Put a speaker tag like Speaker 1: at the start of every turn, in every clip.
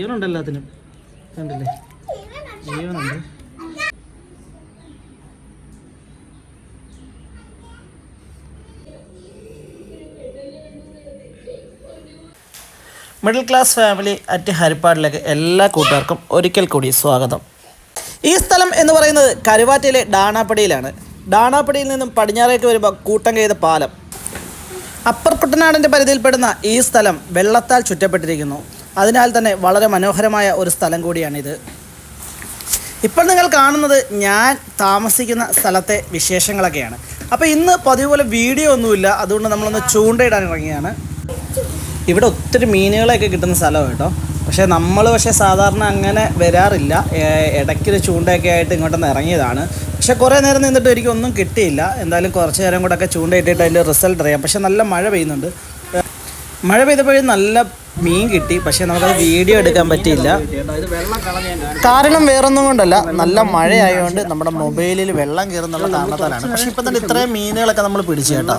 Speaker 1: ജീവനുണ്ട് എല്ലാത്തിനും. കണ്ടില്ലേ, ജീവനുണ്ട്. മിഡിൽ ക്ലാസ് ഫാമിലി അറ്റ് ഹരിപ്പാടിലേക്ക് എല്ലാ കൂട്ടുകാർക്കും ഒരിക്കൽ കൂടി സ്വാഗതം. ഈ സ്ഥലം എന്ന് പറയുന്നത് കരുവാറ്റയിലെ ഡാണാപ്പടിയിലാണ്. ഡാണാപ്പടിയിൽ നിന്നും പടിഞ്ഞാറേക്ക് വരുമ്പോൾ കൂട്ടം കെയ്ത പാലം. അപ്പർ കുട്ടനാടിൻ്റെ പരിധിയിൽപ്പെടുന്ന ഈ സ്ഥലം വെള്ളത്താൽ ചുറ്റപ്പെട്ടിരിക്കുന്നു. അതിനാൽ തന്നെ വളരെ മനോഹരമായ ഒരു സ്ഥലം കൂടിയാണിത്. ഇപ്പോൾ നിങ്ങൾ കാണുന്നത് ഞാൻ താമസിക്കുന്ന സ്ഥലത്തെ വിശേഷങ്ങളൊക്കെയാണ്. അപ്പോൾ ഇന്ന് പതിവ് പോലെ വീഡിയോ ഒന്നുമില്ല, അതുകൊണ്ട് നമ്മളൊന്ന് ചൂണ്ടയിടാൻ ഇറങ്ങിയാണ്. ഇവിടെ ഒത്തിരി മീനുകളൊക്കെ കിട്ടുന്ന സ്ഥലമാണ് കേട്ടോ. പക്ഷേ സാധാരണ അങ്ങനെ വരാറില്ല. ഇടയ്ക്കൊരു ചൂണ്ടയൊക്കെ ആയിട്ട് ഇങ്ങോട്ടൊന്ന് ഇറങ്ങിയതാണ്. പക്ഷേ കുറേ നേരം നിന്നിട്ട് എനിക്കൊന്നും കിട്ടിയില്ല. എന്തായാലും കുറച്ച് നേരം കൂടെ ഒക്കെ ചൂണ്ടയിട്ടിട്ട് അതിൻ്റെ റിസൾട്ട് അറിയാം. പക്ഷേ നല്ല മഴ പെയ്യുന്നുണ്ട്. മഴ പെയ്തപ്പോഴും നല്ല മീൻ കിട്ടി. പക്ഷേ നമുക്കത് വീഡിയോ എടുക്കാൻ പറ്റിയില്ല. കാരണം വേറൊന്നും കൊണ്ടല്ല, നല്ല മഴയായതുകൊണ്ട് നമ്മുടെ മൊബൈലിൽ വെള്ളം കയറുന്നുള്ള കാരണത്താലാണ്. പക്ഷേ ഇപ്പം തന്നെ ഇത്രയും മീനുകളൊക്കെ നമ്മൾ പിടിച്ചു കേട്ടോ.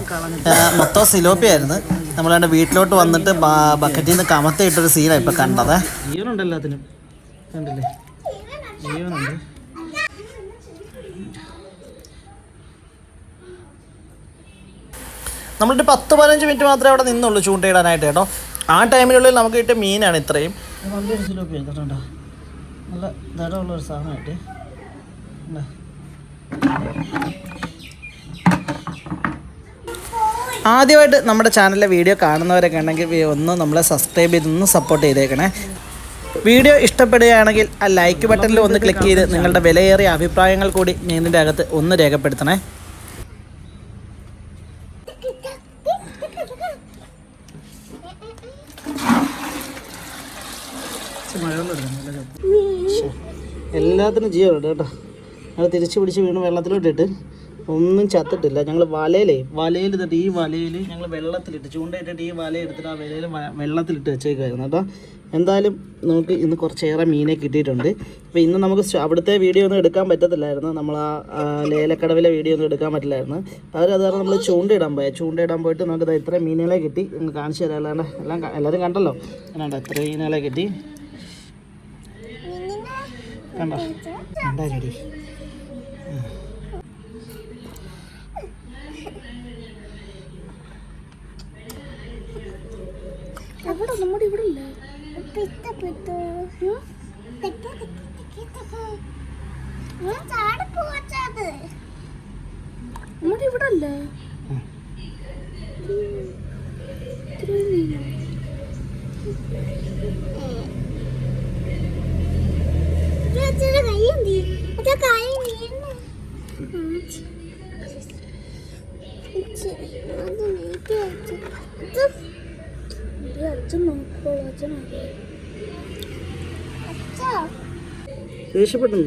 Speaker 1: മൊത്തം സിലോപ്പിയായിരുന്നു. നമ്മളതിൻ്റെ വീട്ടിലോട്ട് വന്നിട്ട് ബക്കറ്റിൽ നിന്ന് കമത്തിയിട്ടൊരു സീനാണ് ഇപ്പം കണ്ടത്. ജീവനുണ്ട് എല്ലാത്തിനും. കണ്ടില്ലേ, ജീവനുണ്ട്. നമ്മളിട്ട് 10-15 മിനിറ്റ് മാത്രമേ അവിടെ നിന്നുള്ളൂ ചൂണ്ടയിടാനായിട്ട് കേട്ടോ. ആ ടൈമിനുള്ളിൽ നമുക്ക് കിട്ടിയ മീനാണ് ഇത്രയും. വലിയൊരു സിലോപ്പി എടുത്തിട്ടുണ്ടോ, നല്ല ധരമുള്ളൊരു സാധനമായിട്ട്. ആദ്യമായിട്ട് നമ്മുടെ ചാനലിലെ വീഡിയോ കാണുന്നവരൊക്കെ ഉണ്ടെങ്കിൽ ഒന്ന് നമ്മളെ സബ്സ്ക്രൈബ് ചെയ്തൊന്ന് സപ്പോർട്ട് ചെയ്തേക്കണേ. വീഡിയോ ഇഷ്ടപ്പെടുകയാണെങ്കിൽ ആ ലൈക്ക് ബട്ടണിൽ ഒന്ന് ക്ലിക്ക് ചെയ്ത് നിങ്ങളുടെ വിലയേറിയ അഭിപ്രായങ്ങൾ കൂടി ഇതിൻ്റെ അകത്ത് ഒന്ന് രേഖപ്പെടുത്തണേ. എല്ലാത്തിനും ജീവനുണ്ട് കേട്ടോ. അത് തിരിച്ച് പിടിച്ച് വീണ് വെള്ളത്തിലോട്ടിട്ട് ഒന്നും ചത്തിട്ടില്ല. ഞങ്ങൾ വലയിൽ ഇട്ടിട്ട് ഈ വലയിൽ ഞങ്ങൾ വെള്ളത്തിലിട്ട് ചൂണ്ടയിട്ടിട്ട് ഈ വല എടുത്തിട്ട് ആ വലയിൽ വെള്ളത്തിലിട്ട് വെച്ചേക്കായിരുന്നു കേട്ടോ. എന്തായാലും നമുക്ക് ഇന്ന് കുറച്ചേറെ മീനെ കിട്ടിയിട്ടുണ്ട്. അപ്പോൾ ഇന്ന് നമുക്ക് അവിടുത്തെ വീഡിയോ ഒന്നും എടുക്കാൻ പറ്റത്തില്ലായിരുന്നു. നമ്മൾ ആ ലേലക്കടവിലെ വീഡിയോ ഒന്നും എടുക്കാൻ പറ്റില്ലായിരുന്നു. അത് കാരണം നമ്മൾ ചൂണ്ടയിടാൻ പോയിട്ട് നമുക്ക് ഇത്രയും മീനുകളെ കിട്ടി. നിങ്ങൾ കാണിച്ചു തരാം. എല്ലാവരും കണ്ടല്ലോ. എന്നാണ്ട് എത്ര മീനുകളെ കിട്ടി കണ്ടോ. ഉണ്ടായി നമ്മുടെ ഇവിടെ ഇല്ല. നമ്മുടെ ഇവിടെ അല്ല. ദേഷ്യപ്പെട്ടു.